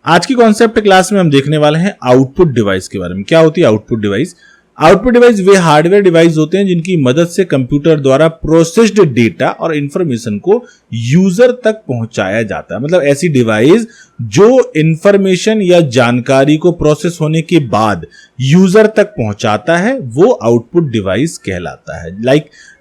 आज की concept class में हम देखने वाले हैं आउटपुट डिवाइस के बारे में। क्या होती है आउटपुट डिवाइस? आउटपुट डिवाइस वे हार्डवेयर डिवाइस होते हैं जिनकी मदद से कंप्यूटर द्वारा प्रोसेस्ड डेटा और इंफॉर्मेशन को यूजर तक पहुंचाया जाता है। मतलब ऐसी डिवाइस जो इंफॉर्मेशन या जानकारी को प्रोसेस होने के बाद यूजर तक पहुंचाता है वो आउटपुट डिवाइस कहलाता है।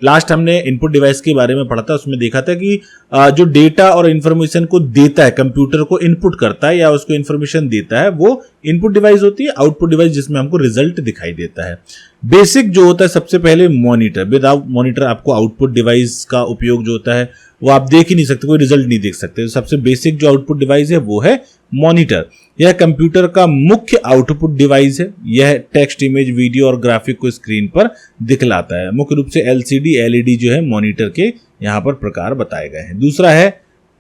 लास्ट हमने इनपुट डिवाइस के बारे में पढ़ा था, उसमें देखा था कि जो डेटा और इंफॉर्मेशन को देता है, कंप्यूटर को इनपुट करता है या उसको इंफॉर्मेशन देता है, वो इनपुट डिवाइस होती है। आउटपुट डिवाइस जिसमें हमको रिजल्ट दिखाई देता है। बेसिक जो होता है सबसे पहले मॉनिटर। विदाउट मॉनिटर आपको आउटपुट डिवाइस का उपयोग जो होता है वो आप देख ही नहीं सकते, कोई रिजल्ट नहीं देख सकते। तो सबसे बेसिक जो आउटपुट डिवाइस है वो है मॉनिटर। यह कंप्यूटर का मुख्य आउटपुट डिवाइस है। यह टेक्स्ट, इमेज, वीडियो और ग्राफिक को स्क्रीन पर दिखलाता है। मुख्य रूप से एलसीडी, एलईडी जो है मॉनिटर के यहाँ पर प्रकार बताए गए हैं। दूसरा है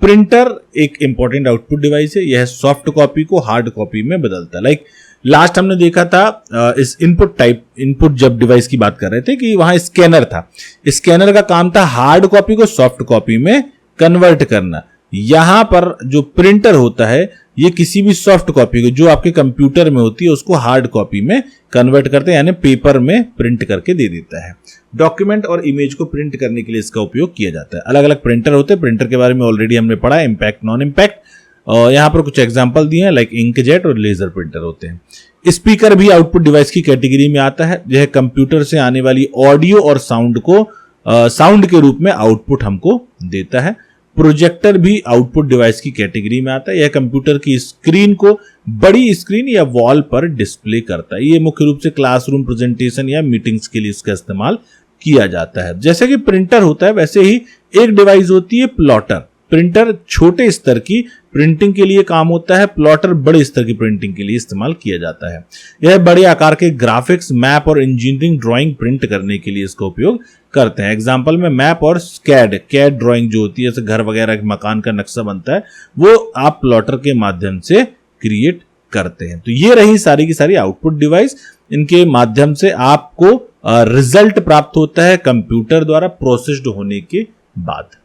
प्रिंटर, एक इंपॉर्टेंट आउटपुट डिवाइस है। यह सॉफ्ट कॉपी को हार्ड कॉपी में बदलता है। लास्ट हमने देखा था इस इनपुट जब डिवाइस की बात कर रहे थे कि वहां स्कैनर था। स्कैनर का काम था हार्ड कॉपी को सॉफ्ट कॉपी में कन्वर्ट करना। यहां पर जो प्रिंटर होता है ये किसी भी सॉफ्ट कॉपी को जो आपके कंप्यूटर में होती है उसको हार्ड कॉपी में कन्वर्ट करते हैं, यानी पेपर में प्रिंट करके दे देता है। डॉक्यूमेंट और इमेज को प्रिंट करने के लिए इसका उपयोग किया जाता है। अलग अलग प्रिंटर होते हैं। प्रिंटर के बारे में ऑलरेडी हमने पढ़ा, इंपैक्ट, नॉन इंपैक्ट। और यहाँ पर कुछ एग्जांपल दिए हैं, लाइक इंकजेट और लेजर प्रिंटर होते हैं। स्पीकर भी आउटपुट डिवाइस की कैटेगरी में आता है। यह कंप्यूटर से आने वाली ऑडियो और साउंड को साउंड के रूप में आउटपुट हमको देता है। प्रोजेक्टर भी आउटपुट डिवाइस की कैटेगरी में आता है। यह कंप्यूटर की स्क्रीन को बड़ी स्क्रीन या वॉल पर डिस्प्ले करता है। ये मुख्य रूप से क्लासरूम प्रेजेंटेशन या मीटिंग्स के लिए इसका इस्तेमाल किया जाता है। जैसे कि प्रिंटर होता है वैसे ही एक डिवाइस होती है प्लॉटर। प्रिंटर छोटे स्तर की प्रिंटिंग के लिए काम होता है। प्लॉटर बड़े स्तर की प्रिंटिंग के लिए इस्तेमाल किया जाता है। यह बड़े आकार के ग्राफिक्स, मैप और इंजीनियरिंग ड्राइंग प्रिंट करने के लिए इसका उपयोग करते हैं। एग्जांपल में मैप और कैड ड्राइंग जो होती है, जैसे घर वगैरह मकान का नक्शा बनता है, वो आप प्लॉटर के माध्यम से क्रिएट करते हैं। तो ये रही सारी की सारी आउटपुट डिवाइस। इनके माध्यम से आपको रिजल्ट प्राप्त होता है कंप्यूटर द्वारा प्रोसेस्ड होने के बाद।